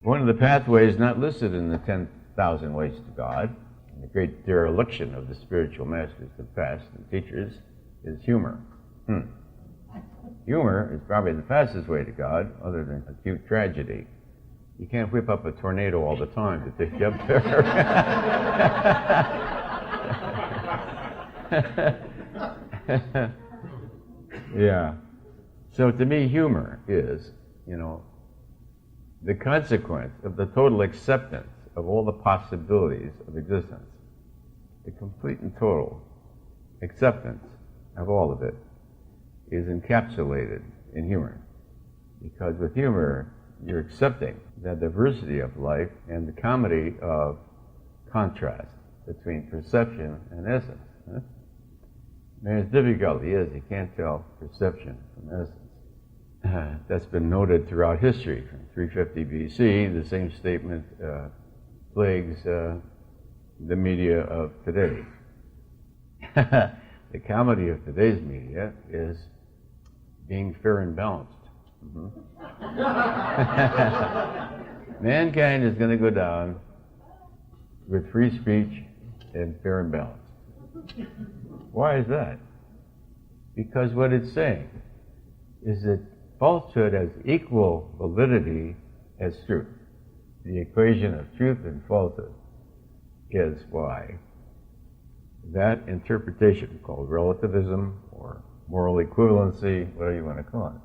One of the pathways not listed in the 10,000 Ways to God, and the great dereliction of the spiritual masters of the past and teachers, is humor. Humor is probably the fastest way to God, other than acute tragedy. You can't whip up a tornado all the time to take you up there. Yeah. So to me, humor is, the consequence of the total acceptance of all the possibilities of existence. The complete and total acceptance of all of it is encapsulated in humor. Because with humor, you're accepting the diversity of life and the comedy of contrast between perception and essence. Man's difficulty is he can't tell perception from essence. That's been noted throughout history. From 350 BC, the same statement plagues the media of today. The comedy of today's media is being fair and balanced. Mankind is going to go down with free speech and fair and balanced. Why is that? Because what it's saying is that falsehood has equal validity as truth. The equation of truth and falsehood is why that interpretation, called relativism or moral equivalency, whatever you want to call it,